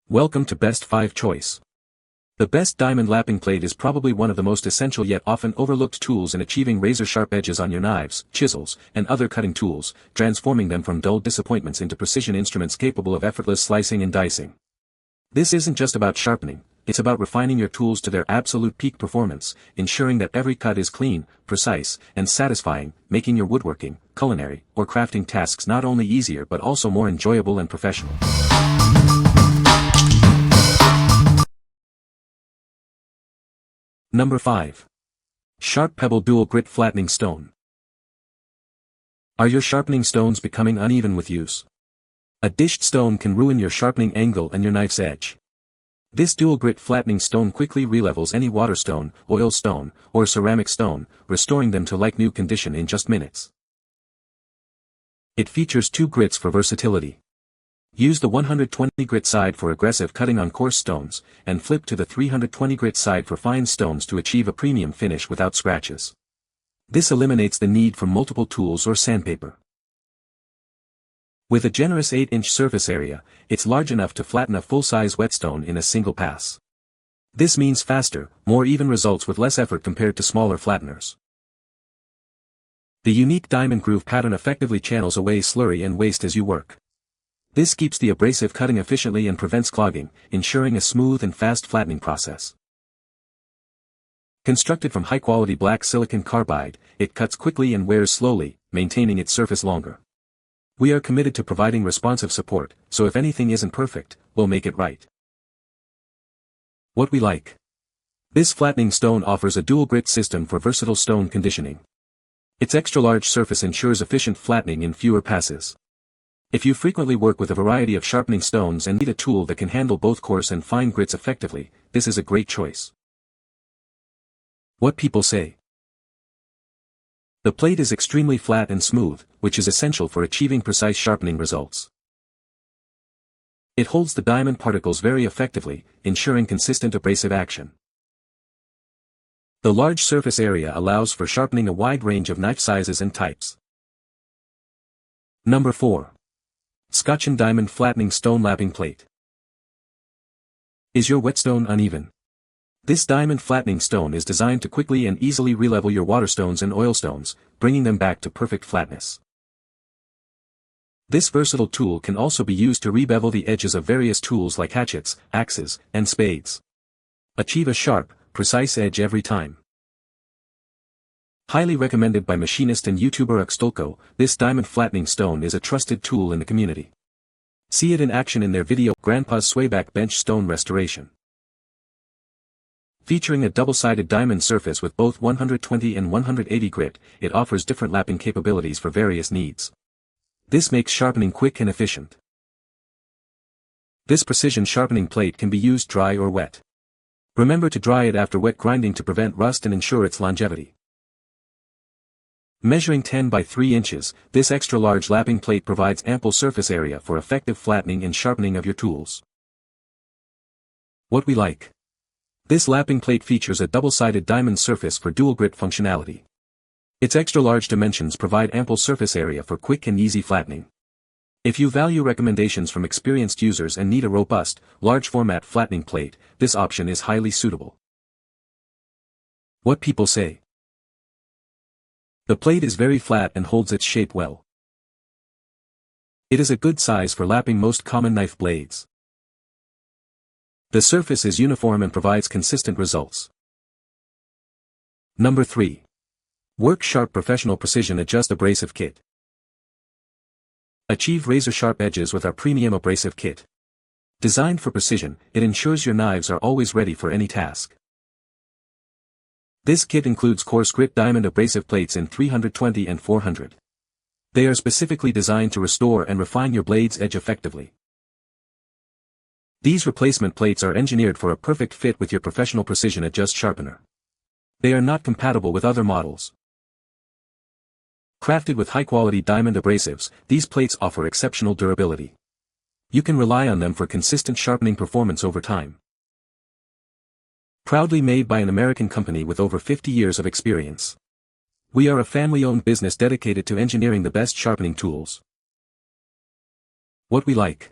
Welcome to Best 5 Choice. The best diamond lapping plate is probably one of the most essential yet often overlooked tools in achieving razor-sharp edges on your knives, chisels, and other cutting tools, transforming them from dull disappointments into precision instruments capable of effortless slicing and dicing. This isn't just about sharpening, it's about refining your tools to their absolute peak performance, ensuring that every cut is clean, precise, and satisfying, making your woodworking, culinary, or crafting tasks not only easier but also more enjoyable and professional. Number 5. Sharp Pebble Dual Grit Flattening Stone. Are your sharpening stones becoming uneven with use? A dished stone can ruin your sharpening angle and your knife's edge. This dual grit flattening stone quickly relevels any water stone, oil stone, or ceramic stone, restoring them to like-new condition in just minutes. It features 2 grits for versatility. Use the 120 grit side for aggressive cutting on coarse stones, and flip to the 320 grit side for fine stones to achieve a premium finish without scratches. This eliminates the need for multiple tools or sandpaper. With a generous 8-inch surface area, it's large enough to flatten a full-size whetstone in a single pass. This means faster, more even results with less effort compared to smaller flatteners. The unique diamond groove pattern effectively channels away slurry and waste as you work. This keeps the abrasive cutting efficiently and prevents clogging, ensuring a smooth and fast flattening process. Constructed from high-quality black silicon carbide, it cuts quickly and wears slowly, maintaining its surface longer. We are committed to providing responsive support, so if anything isn't perfect, we'll make it right. What we like. This flattening stone offers a dual grit system for versatile stone conditioning. Its extra-large surface ensures efficient flattening in fewer passes. If you frequently work with a variety of sharpening stones and need a tool that can handle both coarse and fine grits effectively, this is a great choice. What people say. The plate is extremely flat and smooth, which is essential for achieving precise sharpening results. It holds the diamond particles very effectively, ensuring consistent abrasive action. The large surface area allows for sharpening a wide range of knife sizes and types. Number 4. SCOTTCHEN Diamond Flattening Stone Lapping Plate. Is your whetstone uneven? This diamond flattening stone is designed to quickly and easily relevel your water stones and oil stones, bringing them back to perfect flatness. This versatile tool can also be used to rebevel the edges of various tools like hatchets, axes, and spades. Achieve a sharp, precise edge every time. Highly recommended by machinist and YouTuber SCOTTCHEN, this diamond flattening stone is a trusted tool in the community. See it in action in their video, Grandpa's Swayback Bench Stone Restoration. Featuring a double-sided diamond surface with both 120 and 180 grit, it offers different lapping capabilities for various needs. This makes sharpening quick and efficient. This precision sharpening plate can be used dry or wet. Remember to dry it after wet grinding to prevent rust and ensure its longevity. Measuring 10 by 3 inches, this extra-large lapping plate provides ample surface area for effective flattening and sharpening of your tools. What we like. This lapping plate features a double-sided diamond surface for dual grit functionality. Its extra-large dimensions provide ample surface area for quick and easy flattening. If you value recommendations from experienced users and need a robust, large-format flattening plate, this option is highly suitable. What people say. The plate is very flat and holds its shape well. It is a good size for lapping most common knife blades. The surface is uniform and provides consistent results. Number 3. Work Sharp Professional Precision Adjust Abrasive Kit. Achieve razor-sharp edges with our premium abrasive kit. Designed for precision, it ensures your knives are always ready for any task. This kit includes coarse grit diamond abrasive plates in 320 and 400. They are specifically designed to restore and refine your blade's edge effectively. These replacement plates are engineered for a perfect fit with your professional precision adjust sharpener. They are not compatible with other models. Crafted with high-quality diamond abrasives, these plates offer exceptional durability. You can rely on them for consistent sharpening performance over time. Proudly made by an American company with over 50 years of experience. We are a family-owned business dedicated to engineering the best sharpening tools. What we like.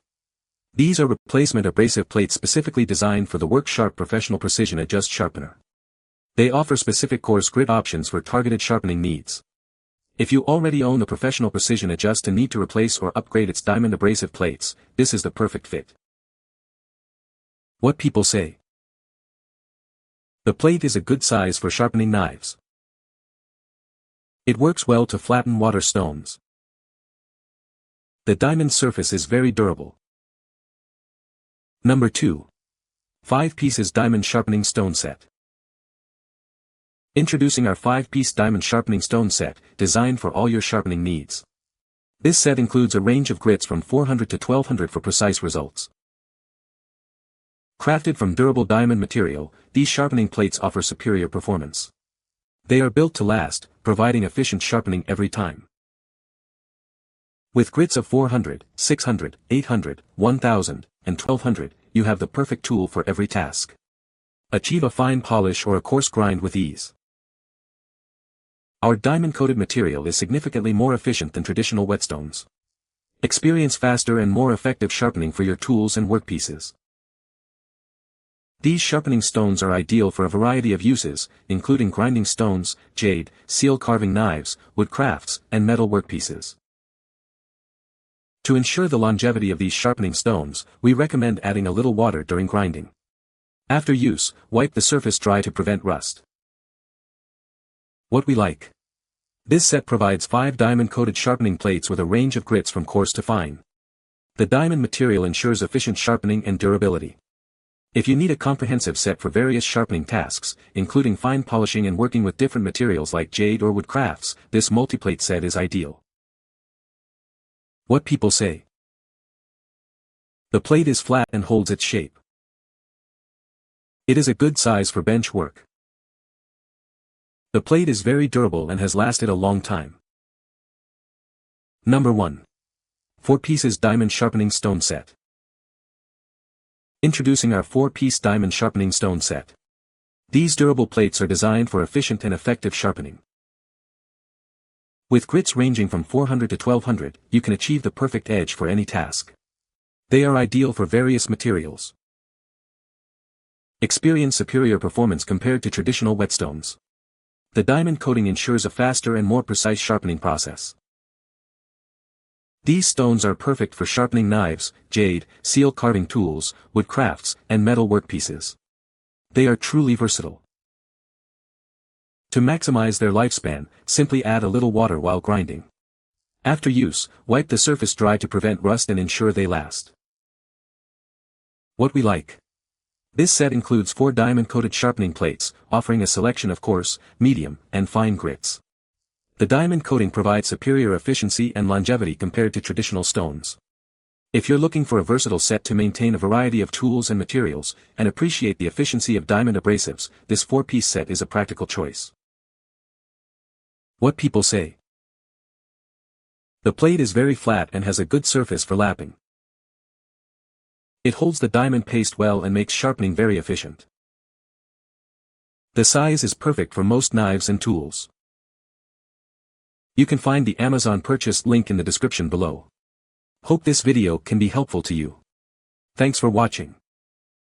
These are replacement abrasive plates specifically designed for the WorkSharp Professional Precision Adjust Sharpener. They offer specific coarse grit options for targeted sharpening needs. If you already own the Professional Precision Adjust and need to replace or upgrade its diamond abrasive plates, this is the perfect fit. What people say. The plate is a good size for sharpening knives. It works well to flatten water stones. The diamond surface is very durable. Number 2. 5 pieces diamond sharpening stone set. Introducing our 5-piece diamond sharpening stone set, designed for all your sharpening needs. This set includes a range of grits from 400 to 1200 for precise results. Crafted from durable diamond material, these sharpening plates offer superior performance. They are built to last, providing efficient sharpening every time. With grits of 400, 600, 800, 1000, and 1200, you have the perfect tool for every task. Achieve a fine polish or a coarse grind with ease. Our diamond-coated material is significantly more efficient than traditional whetstones. Experience faster and more effective sharpening for your tools and workpieces. These sharpening stones are ideal for a variety of uses, including grinding stones, jade, seal carving knives, wood crafts, and metal workpieces. To ensure the longevity of these sharpening stones, we recommend adding a little water during grinding. After use, wipe the surface dry to prevent rust. What we like. This set provides 5 diamond-coated sharpening plates with a range of grits from coarse to fine. The diamond material ensures efficient sharpening and durability. If you need a comprehensive set for various sharpening tasks, including fine polishing and working with different materials like jade or wood crafts, this multiplate set is ideal. What people say. The plate is flat and holds its shape. It is a good size for bench work. The plate is very durable and has lasted a long time. Number 1. 4 pieces diamond sharpening stone set. Introducing our 4-piece diamond sharpening stone set. These durable plates are designed for efficient and effective sharpening. With grits ranging from 400 to 1200, you can achieve the perfect edge for any task. They are ideal for various materials. Experience superior performance compared to traditional whetstones. The diamond coating ensures a faster and more precise sharpening process. These stones are perfect for sharpening knives, jade, seal carving tools, wood crafts, and metal workpieces. They are truly versatile. To maximize their lifespan, simply add a little water while grinding. After use, wipe the surface dry to prevent rust and ensure they last. What we like. This set includes 4 diamond-coated sharpening plates, offering a selection of coarse, medium, and fine grits. The diamond coating provides superior efficiency and longevity compared to traditional stones. If you're looking for a versatile set to maintain a variety of tools and materials, and appreciate the efficiency of diamond abrasives, this 4-piece set is a practical choice. What people say. The plate is very flat and has a good surface for lapping. It holds the diamond paste well and makes sharpening very efficient. The size is perfect for most knives and tools. You can find the Amazon purchase link in the description below. Hope this video can be helpful to you. Thanks for watching.